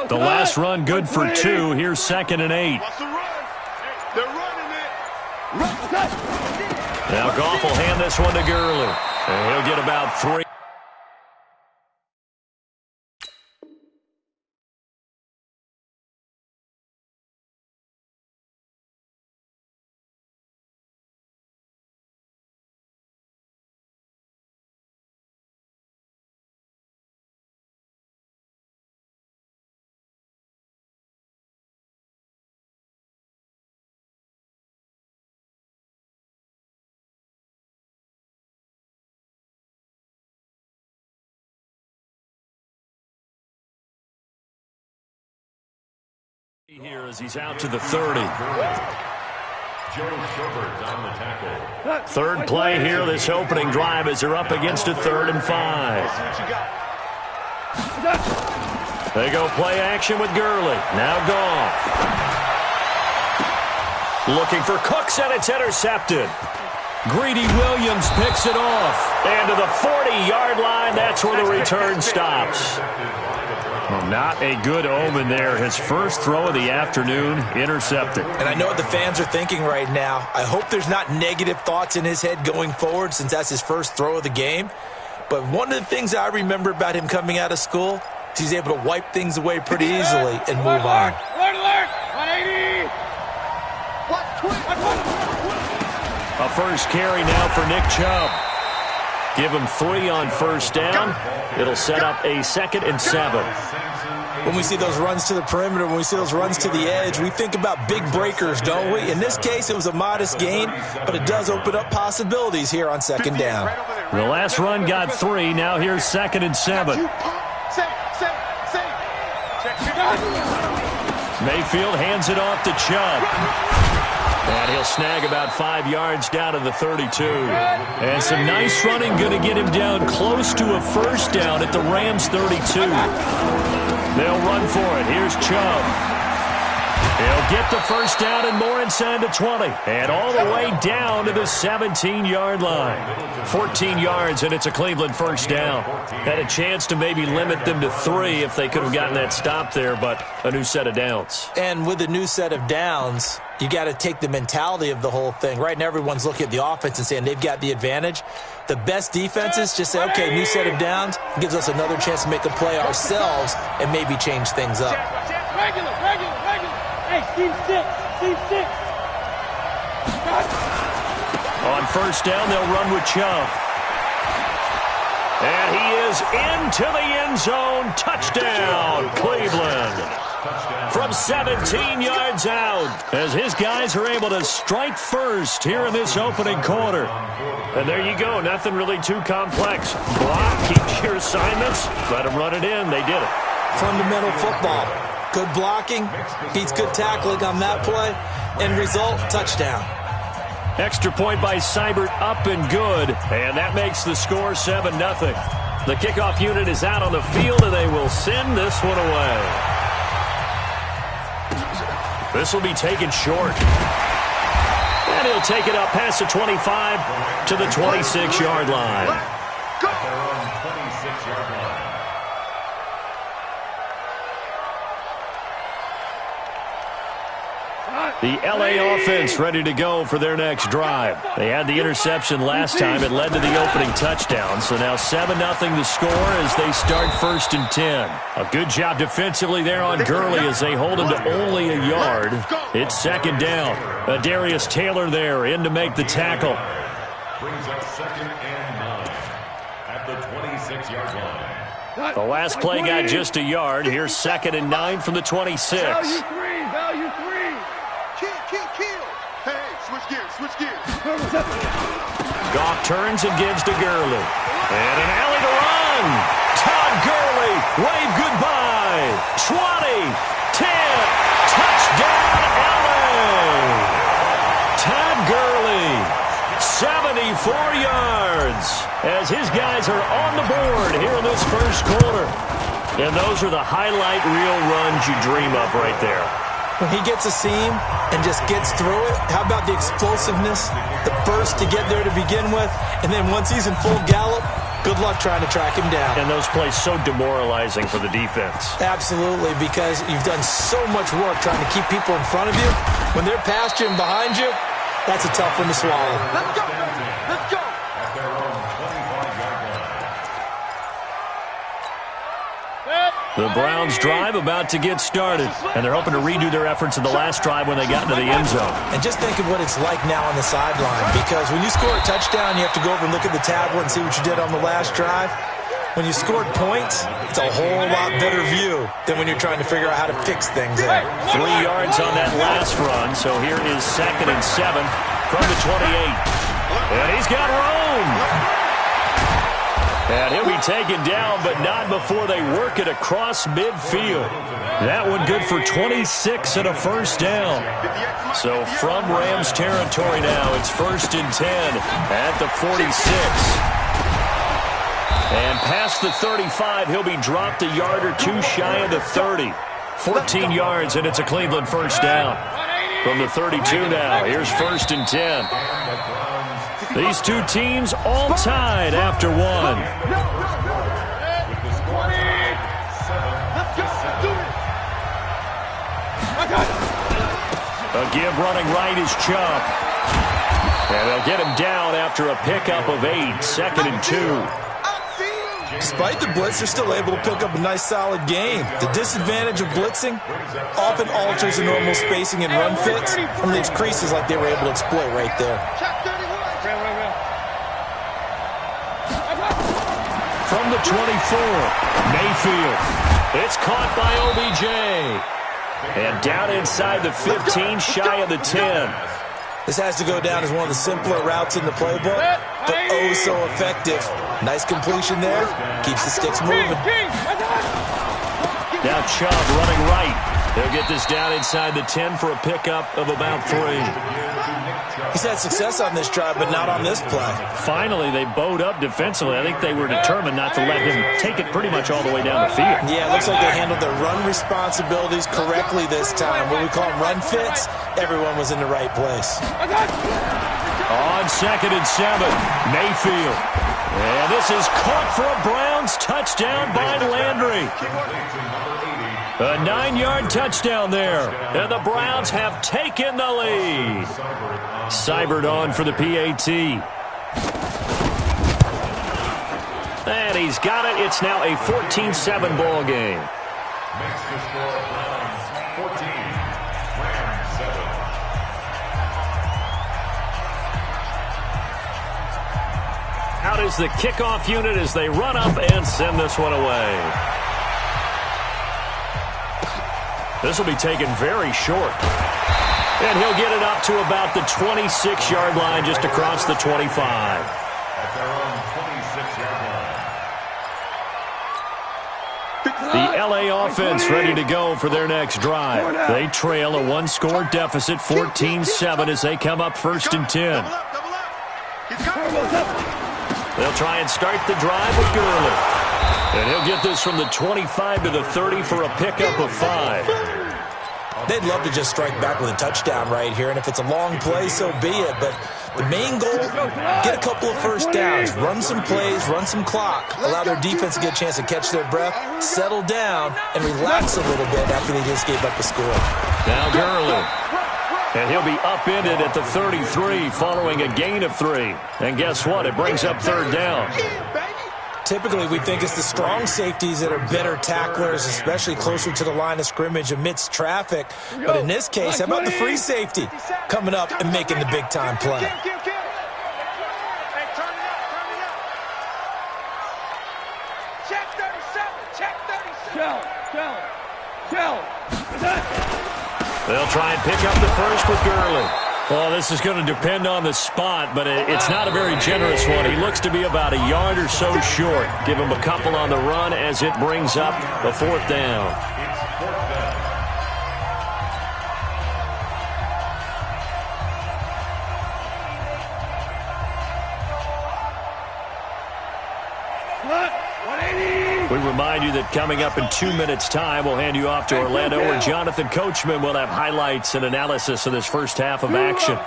The last run good for 2. Here's 2nd and 8. They're running it. Now Goff will hand this one to Gurley. And he'll get about 3. Here as he's out to the 30. Third play here, this opening drive as they're up against a 3rd and 5. They go play action with Gurley. Now Goff. Looking for Cooks, and it's intercepted. Greedy Williams picks it off. And to the 40-yard line, that's where the return stops. Well, not a good omen there. His first throw of the afternoon, intercepted. And I know what the fans are thinking right now. I hope there's not negative thoughts in his head going forward since that's his first throw of the game. But one of the things I remember about him coming out of school is he's able to wipe things away pretty easily and move on. Alert! 180! A first carry now for Nick Chubb. Give him 3 on first down. It'll set up a 2nd and 7. When we see those runs to the perimeter, when we see those runs to the edge, we think about big breakers, don't we? In this case, it was a modest gain, but it does open up possibilities here on 2nd down. The last run got 3. Now here's 2nd and 7. Mayfield hands it off to Chubb. And he'll snag about 5 yards down to the 32. And some nice running going to get him down close to a first down at the Rams' 32. They'll run for it. Here's Chubb. He'll get the first down and more inside the 20. And all the way down to the 17-yard line. 14 yards, and it's a Cleveland first down. Had a chance to maybe limit them to 3 if they could have gotten that stop there, but a new set of downs. And with a new set of downs, you got to take the mentality of the whole thing. Right now, everyone's looking at the offense and saying they've got the advantage. The best defenses just say, okay, new set of downs, gives us another chance to make a play ourselves and maybe change things up. Regular. Hey, team 6. On first down, they'll run with Chubb. And he is into the end zone. Touchdown, Cleveland. From 17 yards out, as his guys are able to strike first here in this opening quarter. And there you go, nothing really too complex. Block, keep your assignments, let them run it in. They did it. Fundamental football. Good blocking, beats good tackling on that play. End result, touchdown. Extra point by Seibert, up and good. And that makes the score 7-0. The kickoff unit is out on the field, and they will send this one away. This will be taken short. And he'll take it up past the 25 to the 26-yard line. The L.A. offense ready to go for their next drive. They had the interception last time. It led to the opening touchdown. So now 7-0 the score as they start 1st and 10. A good job defensively there on Gurley as they hold him to only a yard. It's 2nd down. Darius Taylor there in to make the tackle. Brings up 2nd and 9 at the 26-yard line. The last play got just a yard. Here's 2nd and 9 from the 26. Value 3. Kill. Hey, switch gears. Goff turns and gives to Gurley. And an alley to run. Todd Gurley, wave goodbye. 20, 10, touchdown LA. Todd Gurley, 74 yards as his guys are on the board here in this first quarter. And those are the highlight reel runs you dream of right there. When he gets a seam and just gets through it, how about the explosiveness, the burst to get there to begin with, and then once he's in full gallop, good luck trying to track him down. And those plays so demoralizing for the defense. Absolutely, because you've done so much work trying to keep people in front of you. When they're past you and behind you, that's a tough one to swallow. Let's go. Let's go. At their own 25-yard line. The Browns drive about to get started, and they're hoping to redo their efforts in the last drive when they got into the end zone. And just think of what it's like now on the sideline, because when you score a touchdown, you have to go over and look at the tablet and see what you did on the last drive. When you scored points, it's a whole lot better view than when you're trying to figure out how to fix things there. 3 yards on that last run, so here is 2nd and 7 from the 28. And he's got room. And he'll be taken down, but not before they work it across midfield. That one good for 26 and a first down. So from Rams territory now, it's 1st and 10 at the 46. And past the 35, he'll be dropped a yard or two shy of the 30. 14 yards, and it's a Cleveland first down. From the 32 now, here's 1st and 10. These two teams all tied after one. A give running right is Chubb. And they'll get him down after a pickup of 8, 2nd and 2. Despite the blitz, they're still able to pick up a nice, solid game. The disadvantage of blitzing often alters the normal spacing and run fits and leaves creases like they were able to exploit right there. From the 24, Mayfield. It's caught by OBJ. And down inside the 15, shy of the 10. This has to go down as one of the simpler routes in the playbook, but oh so effective. Nice completion there. Keeps the sticks moving. Now Chubb running right. They'll get this down inside the 10 for a pickup of about 3. He's had success on this drive, but not on this play. Finally, they bowed up defensively. I think they were determined not to let him take it pretty much all the way down the field. Yeah, it looks like they handled their run responsibilities correctly this time. What we call them run fits, everyone was in the right place. On 2nd and 7, Mayfield. And this is caught for a Browns touchdown by Landry. A 9-yard touchdown there. And the Browns have taken the lead. Seibert on for the PAT. And he's got it. It's now a 14-7 ball game. Makes the score Browns 14, Rams 7. Out is the kickoff unit as they run up and send this one away. This will be taken very short. And he'll get it up to about the 26-yard line just across the 25. At their own 26-yard line. The LA offense ready to go for their next drive. They trail a one-score deficit, 14-7, as they come up 1st and 10. They'll try and start the drive with Gurley. And he'll get this from the 25 to the 30 for a pickup of 5. They'd love to just strike back with a touchdown right here, and if it's a long play, so be it. But the main goal, get a couple of first downs, run some plays, run some clock, allow their defense to get a chance to catch their breath, settle down, and relax a little bit after they just gave up the score. Now Gurley. And he'll be upended at the 33 following a gain of 3. And guess what? It brings up 3rd down. Typically, we think it's the strong safeties that are better tacklers, especially closer to the line of scrimmage amidst traffic. But in this case, how about the free safety coming up and making the big-time play? Check 37. Check 37. They'll try and pick up the first with Gurley. Well, this is going to depend on the spot, but it's not a very generous one. He looks to be about a yard or so short. Give him a couple on the run as it brings up a 4th down. We remind you that coming up in 2 minutes' time, we'll hand you off to Orlando, where Jonathan Coachman will have highlights and analysis of this first half of action.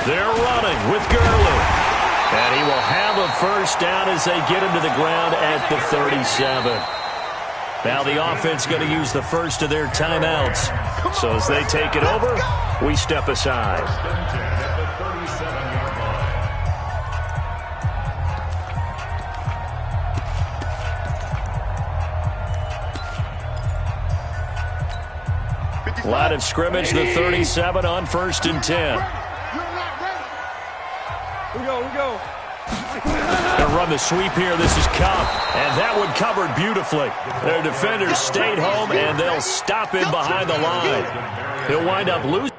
They're running with Gurley. And he will have a first down as they get him to the ground at the 37. Now the offense going to use the first of their timeouts. So as they take it over, we step aside. Line of scrimmage, the 37 on 1st and 10. We go. They'll run the sweep here. This is Cup, and that one covered beautifully. Their defenders stayed home, and they'll stop him behind the line. He'll wind up losing.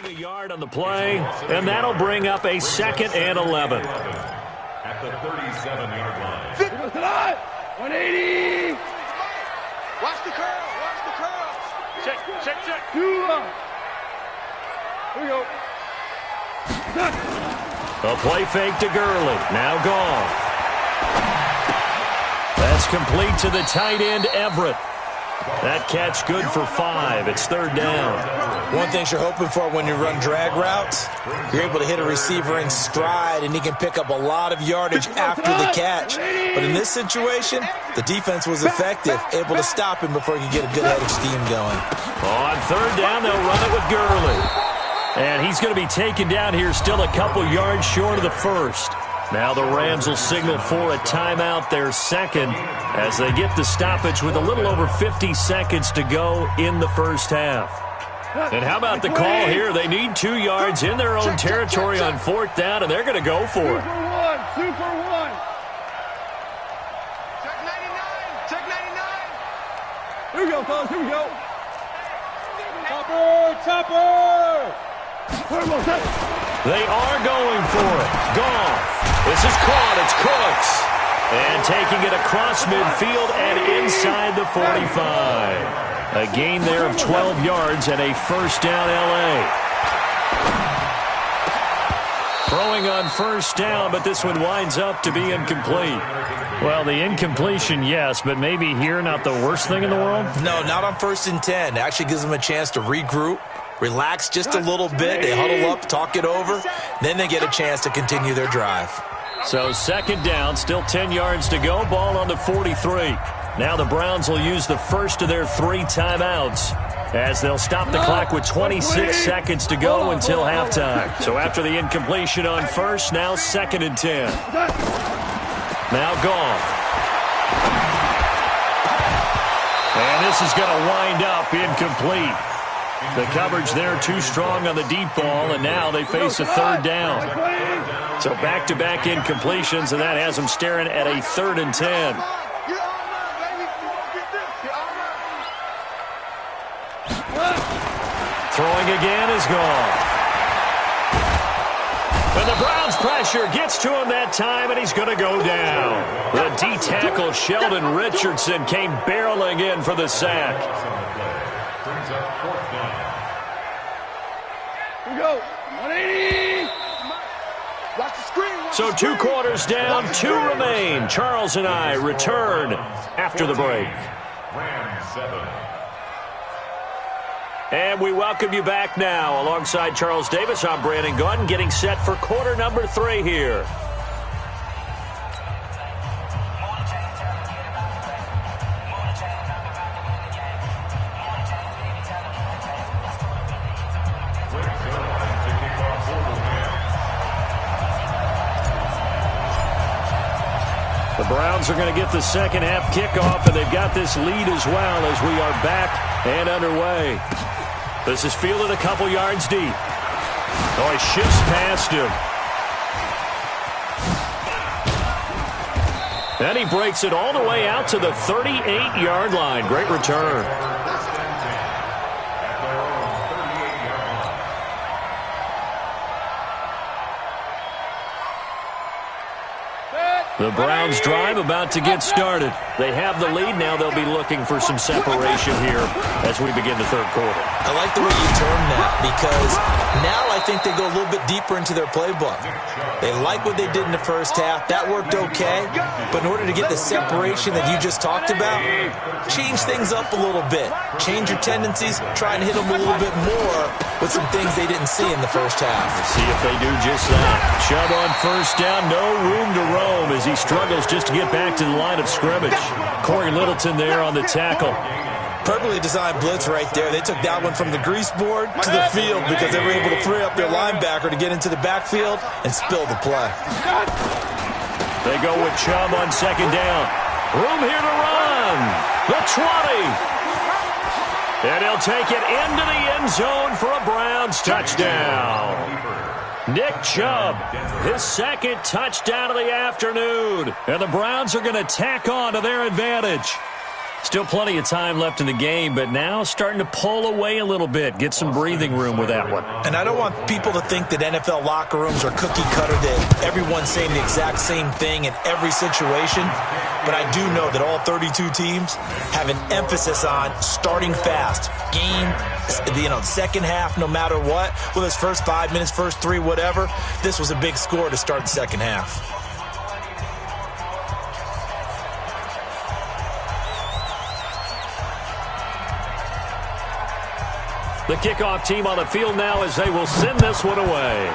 A yard on the play, and that'll bring up a 2nd and 11. At the 37-yard line. 180. Watch the curl. Check. Here we go. A play fake to Gurley. Now gone. That's complete to the tight end, Everett. That catch good for 5. It's 3rd down. One thing you're hoping for when you run drag routes, you're able to hit a receiver in stride, and he can pick up a lot of yardage after the catch. But in this situation, the defense was effective, able to stop him before he could get a good head of steam going. On 3rd down, they'll run it with Gurley. And he's going to be taken down here still a couple yards short of the 1st. Now the Rams will signal for a timeout, their 2nd, as they get the stoppage with a little over 50 seconds to go in the 1st half. And how about the call here? They need 2 yards in their own territory on 4th down, and they're going to go for it. Super one. Check 99. Here we go, fellas. Here we go. Chopper. They are going for it. Goff. This is caught. It's Cooks. And taking it across midfield and inside the 45. A gain there of 12 yards and a 1st down L.A. Throwing on 1st down, but this one winds up to be incomplete. Well, the incompletion, yes, but maybe here not the worst thing in the world? No, not on 1st and 10. It actually gives them a chance to regroup, relax just a little bit. They huddle up, talk it over. Then they get a chance to continue their drive. So 2nd down, still 10 yards to go. Ball on the 43. Now the Browns will use the first of their 3 timeouts as they'll stop the clock with 26 seconds to go until halftime. So after the incompletion on 1st, now 2nd and 10. Now Goff. And this is going to wind up incomplete. The coverage there too strong on the deep ball, and now they face a 3rd down. So back-to-back incompletions, and that has them staring at a 3rd and 10. Throwing again is gone. And the Browns pressure gets to him that time, and he's going to go down. The D-tackle Sheldon Richardson came barreling in for the sack. Here we go. 180. Watch the screen. So 2 quarters down, 2 remain. Charles and I return after the break. Rams 7. And we welcome you back now. Alongside Charles Davis, I'm Brandon Gaudin, getting set for quarter number 3 here. The Browns are going to get the second half kickoff, and they've got this lead as well as we are back and underway. This is fielded a couple yards deep. Oh, he shifts past him. And he breaks it all the way out to the 38-yard line. Great return. The Browns drive about to get started. They have the lead. Now they'll be looking for some separation here as we begin the third quarter. I like the way you term that because now I think they go a little bit deeper into their playbook. They like what they did in the first half. That worked okay. But in order to get the separation that you just talked about, change things up a little bit. Change your tendencies. Try and hit them a little bit more with some things they didn't see in the first half. Let's see if they do just that. Chubb on first down. No room to roam as he struggles just to get back to the line of scrimmage. Corey Littleton there on the tackle. Perfectly designed blitz right there. They took that one from the grease board to the field because they were able to free up their linebacker to get into the backfield and spill the play. They go with Chubb on second down. Room here to run. The 20. And he'll take it into the end zone for a Browns touchdown. Nick Chubb, his second touchdown of the afternoon. And the Browns are going to tack on to their advantage. Still plenty of time left in the game, but now starting to pull away a little bit. Get some breathing room with that one. And I don't want people to think that NFL locker rooms are cookie cutter, that everyone's saying the exact same thing in every situation. But I do know that all 32 teams have an emphasis on starting fast. Second half, no matter what. Whether it's first 5 minutes, first 3, whatever. This was a big score to start the second half. The kickoff team on the field now as they will send this one away.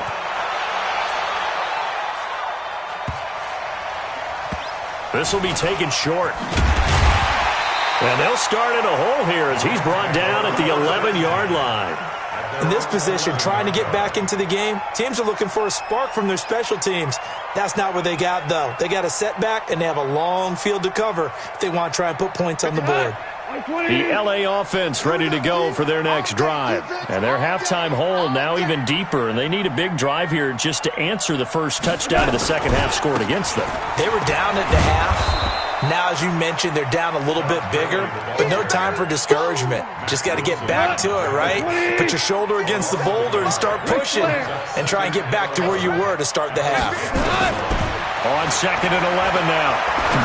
This will be taken short. And they'll start in a hole here as he's brought down at the 11-yard line. In this position, trying to get back into the game, teams are looking for a spark from their special teams. That's not what they got, though. They got a setback, and they have a long field to cover if they want to try and put points on the board. The LA offense ready to go for their next drive. And their halftime hole now even deeper, and they need a big drive here just to answer the first touchdown of the second half scored against them. They were down at the half. Now, as you mentioned, they're down a little bit bigger, but no time for discouragement. Just got to get back to it, right? Put your shoulder against the boulder and start pushing and try and get back to where you were to start the half. On second and 11 now.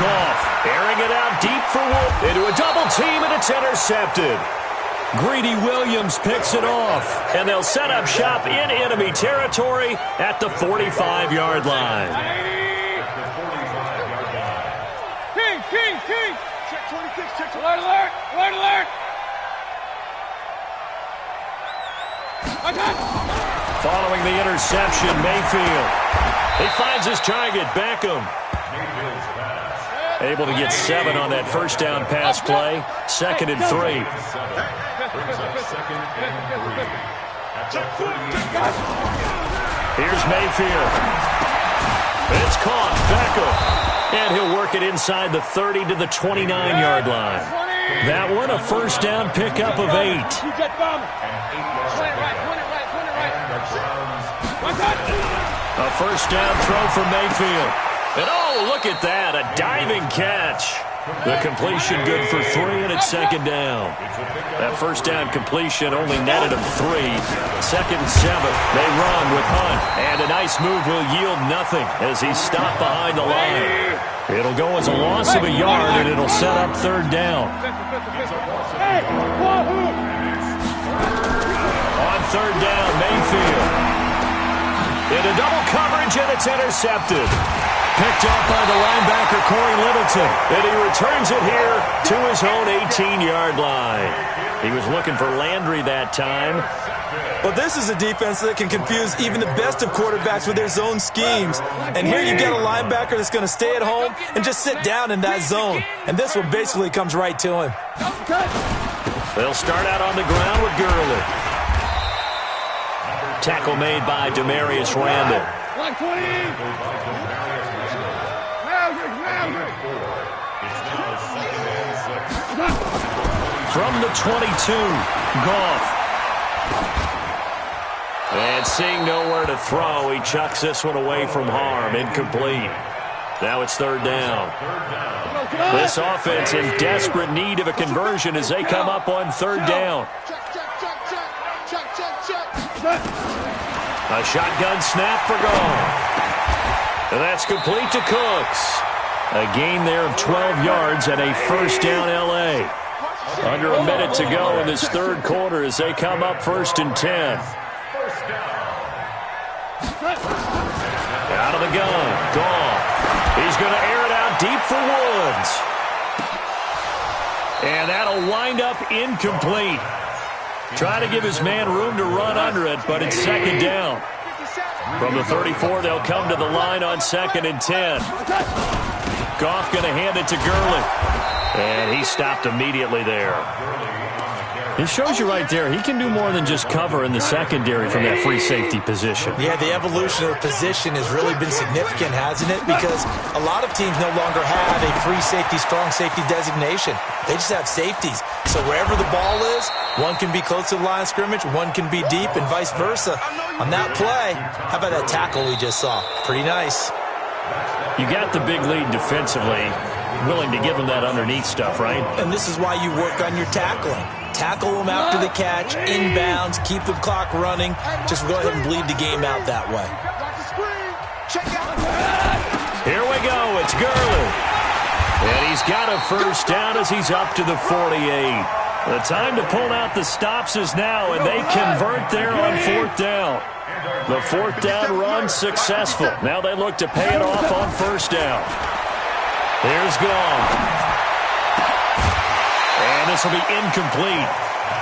Goff airing it out deep for Wolf. Into a double team, and it's intercepted. Greedy Williams picks it off, and they'll set up shop in enemy territory at the 45-yard line. King! Check 26, check. Alert, alert! Alert, alert! Following the interception, Mayfield. He finds his target, Beckham. Able to get 7 on that first down pass play. Second and 3. Here's Mayfield. It's caught. Beckham. And he'll work it inside the 30 to the 29-yard line. That one, a first down pickup of 8. A first down throw for Mayfield. And oh, look at that, a diving catch. The completion good for 3, and it's second down. That first down completion only netted him 3. Second and 7. They run with Hunt. And a nice move will yield nothing as he's stopped behind the line. It'll go as a loss of a yard, and it'll set up third down. On third down, Mayfield. Into double coverage, and it's intercepted. Picked off by the linebacker, Corey Littleton. And he returns it here to his own 18-yard line. He was looking for Landry that time. Well, this is a defense that can confuse even the best of quarterbacks with their zone schemes. And here you've got a linebacker that's going to stay at home and just sit down in that zone. And this one basically comes right to him. They'll start out on the ground with Gurley. Tackle made by Demarius Randall. From the 22, Goff. And seeing nowhere to throw, he chucks this one away from harm. Incomplete. Now it's third down. This offense in desperate need of a conversion as they come up on third down. A shotgun snap for Goff. And that's complete to Cooks. A gain there of 12 yards and a first down L.A. Under a minute to go in this third quarter as they come up 1st and 10. Out of the gun, Goff. He's going to air it out deep for Woods. And that'll wind up incomplete. Trying to give his man room to run under it, but it's second down. From the 34, they'll come to the line on 2nd and 10. Goff going to hand it to Gurley. And he stopped immediately there. It shows you right there, he can do more than just cover in the secondary from that free safety position. Yeah, the evolution of position has really been significant, hasn't it? Because a lot of teams no longer have a free safety, strong safety designation. They just have safeties. So wherever the ball is, one can be close to the line of scrimmage, one can be deep, and vice versa. On that play, how about that tackle we just saw? Pretty nice. You got the big lead defensively, willing to give them that underneath stuff, right? And this is why you work on your tackling. Tackle them after the catch, inbounds, keep the clock running. Just go ahead and bleed the game out that way. Here we go. It's Gurley. And he's got a first down as he's up to the 48. The time to pull out the stops is now, and they convert there on 4th down. The 4th down run successful. Now they look to pay it off on 1st down. Here's Goff. And this will be incomplete.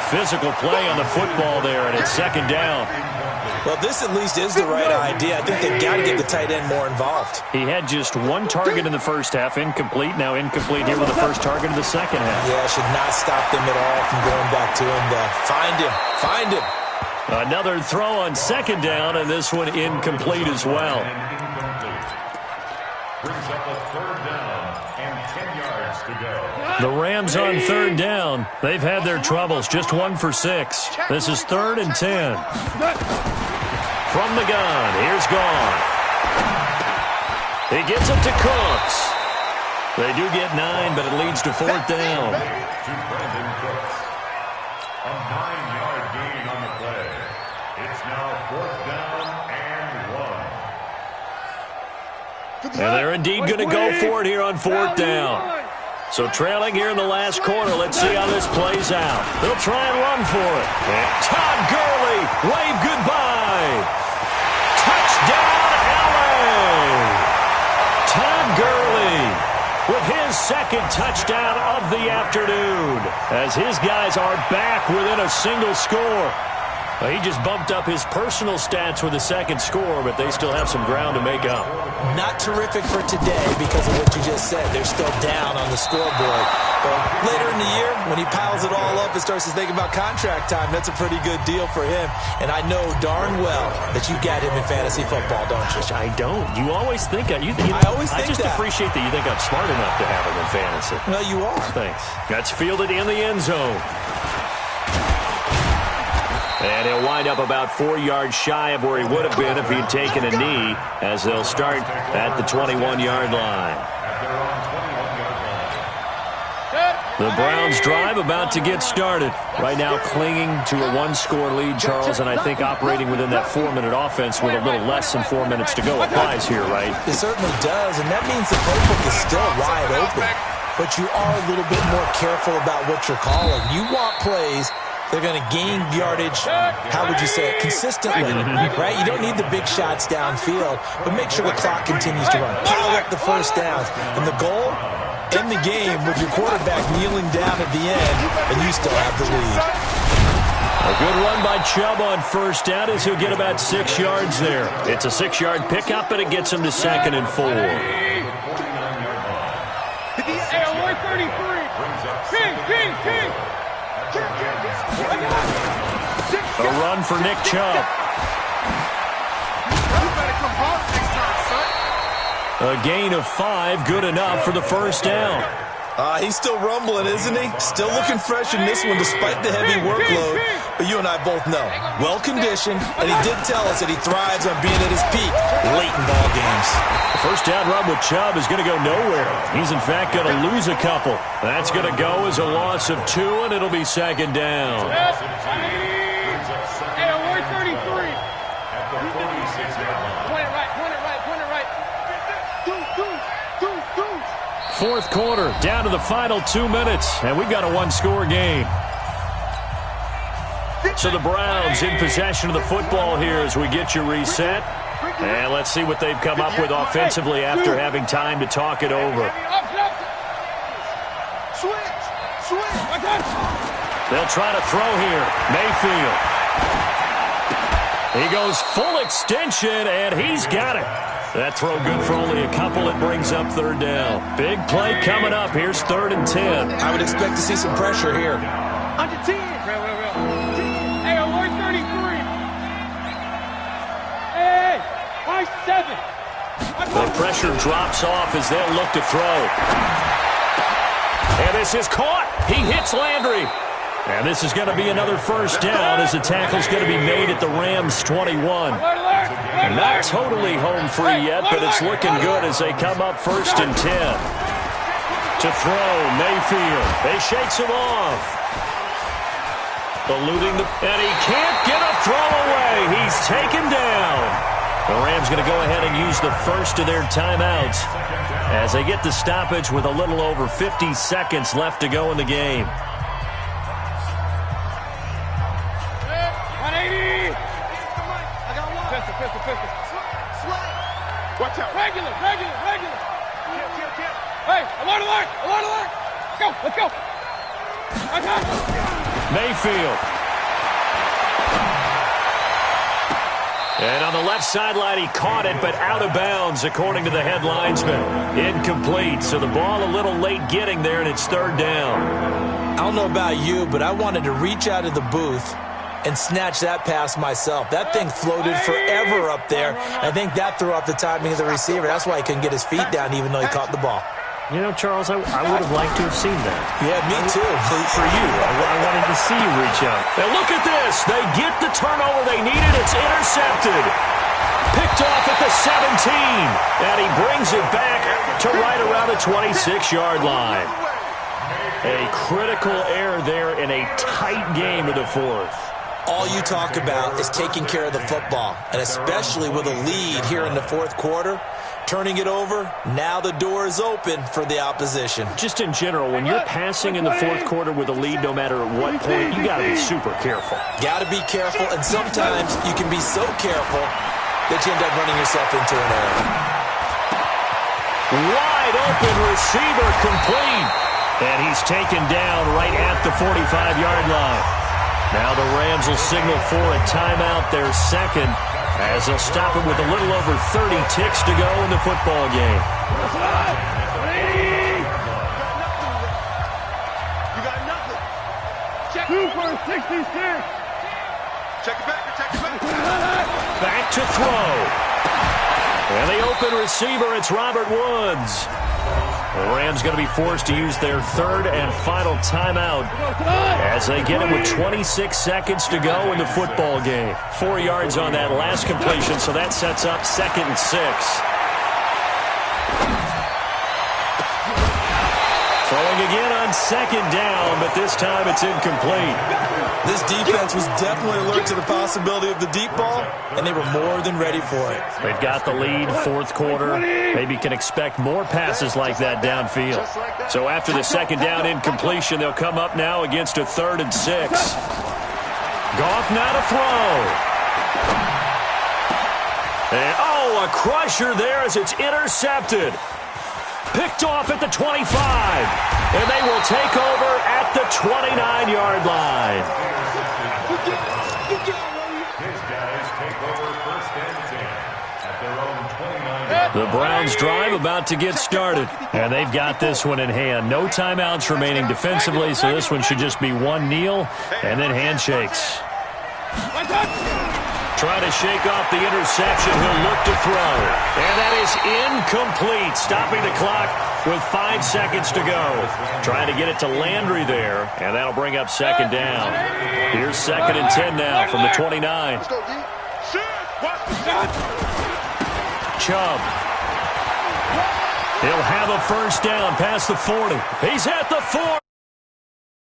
Physical play on the football there, and it's 2nd down. Well, this at least is the right idea. I think they've got to get the tight end more involved. He had just one target in the first half, incomplete. Now incomplete here with the first target of the second half. Yeah, should not stop them at all from going back to him. Find him. Find him. Another throw on 2nd down, and this one incomplete as well. Brings up a 3rd down and 10 yards to go. The Rams on 3rd down. They've had their troubles, just 1 for 6. This is 3rd and 10. From the gun, here's Goff. He gets it to Cooks. They do get 9, but it leads to 4th down. To Brandon Cooks. A 9-yard gain on the play. It's now 4th down and 1. And they're indeed going to go for it here on 4th down. So trailing here in the last quarter, let's see how this plays out. They'll try and run for it. And Todd Gurley, wave goodbye. Touchdown, LA. Todd Gurley with his 2nd touchdown of the afternoon as his guys are back within a single score. He just bumped up his personal stats with a 2nd score, but they still have some ground to make up. Not terrific for today because of what you just said. They're still down on the scoreboard. But later in the year, when he piles it all up and starts to think about contract time, that's a pretty good deal for him. And I know darn well that you got him in fantasy football, don't you? I don't. You always think I always think I just appreciate that you think I'm smart enough to have him in fantasy. Well, you are. Thanks. That's fielded in the end zone. And he'll wind up about 4 yards shy of where he would have been if he'd taken a knee, as they'll start at the 21-yard line. The Browns drive about to get started. Right now clinging to a 1-score lead, Charles, and I think operating within that 4-minute offense with a little less than 4 minutes to go applies here, right? It certainly does, and that means the playbook is still wide open. But you are a little bit more careful about what you're calling. You want plays they're going to gain yardage, how would you say it, consistently, right? You don't need the big shots downfield, but make sure the clock continues to run. Pile up the first downs. And the goal, end the game with your quarterback kneeling down at the end, and you still have the lead. A good run by Chubb on first down as he'll get about 6 yards there. It's a 6-yard pickup, and it gets him to 2nd and 4. King. A run for Nick Chubb. A gain of 5, good enough for the first down. He's still rumbling, isn't he? Still looking fresh in this one despite the heavy workload. But you and I both know, well-conditioned, and he did tell us that he thrives on being at his peak late in ball games. The first down run with Chubb is going to go nowhere. He's, in fact, going to lose a couple. That's going to go as a loss of 2, and it'll be second down. Hey, we're 33. At the 46-yard line. Point it right. Fourth quarter, down to the final 2 minutes, and we've got a one-score game. So the Browns in possession of the football here as we get you reset. And let's see what they've come up with offensively after having time to talk it over. Switch. They'll try to throw here. Mayfield. He goes full extension, and he's got it. That throw good for only a couple. It brings up third down. Big play coming up. Here's 3rd and 10. I would expect to see some pressure here. Under 10. Hey, we're 33. Hey, 5-7. The pressure drops off as they'll look to throw. And this is caught. He hits Landry. And this is going to be another first down as the tackle's going to be made at the Rams' 21. Not totally home free yet, but it's looking good as they come up 1st and 10. To throw, Mayfield. They shakes him off. Eluding and he can't get a throw away. He's taken down. The Rams going to go ahead and use the first of their timeouts as they get the stoppage with a little over 50 seconds left to go in the game. 180. Pistol. Watch out. Regular. Hey, alert. Let's go. Mayfield. And on the left sideline, he caught it, but out of bounds, according to the head linesman. Incomplete, so the ball a little late getting there, and it's 3rd down. I don't know about you, but I wanted to reach out of the booth and snatch that pass myself. That thing floated forever up there. I think that threw off the timing of the receiver. That's why he couldn't get his feet down even though he caught the ball. You know, Charles, I would have liked to have seen that. Yeah, me too. For you. I wanted to see you reach out. And look at this. They get the turnover they needed. It's intercepted. Picked off at the 17. And he brings it back to right around the 26-yard line. A critical error there in a tight game of the 4th. All you talk about is taking care of the football, and especially with a lead here in the 4th quarter. Turning it over, now the door is open for the opposition. Just in general, when you're passing in the 4th quarter with a lead, no matter at what point, you got to be super careful. Got to be careful, and sometimes you can be so careful that you end up running yourself into an error. Wide open receiver complete. And he's taken down right at the 45-yard line. Now the Rams will signal for a timeout, their second, as they'll stop it with a little over 30 ticks to go in the football game. You got nothing. Check 2 for 66. Check it back. Back to throw. And the open receiver, it's Robert Woods. The Rams going to be forced to use their 3rd and final timeout as they get it with 26 seconds to go in the football game. 4 yards on that last completion, so that sets up 2nd and 6. Throwing again on 2nd down, but this time it's incomplete. This defense was definitely alert to the possibility of the deep ball, and they were more than ready for it. They've got the lead, 4th quarter. Maybe can expect more passes like that downfield. So after the 2nd down incompletion, they'll come up now against a 3rd and 6. Goff now to throw. And, a crusher there as it's intercepted. Picked off at the 25. And they will take over at the 29-yard line. His guys take over 1st and 10 at their own 29. The Browns drive about to get started. And they've got this one in hand. No timeouts remaining defensively, so this one should just be one kneel and then handshakes. Trying to shake off the interception. He'll look to throw. And that is incomplete. Stopping the clock with 5 seconds to go. Trying to get it to Landry there. And that'll bring up second down. Here's 2nd and 10 now from the 29. Let's go, D. Chubb. He'll have a first down past the 40. He's at the 40.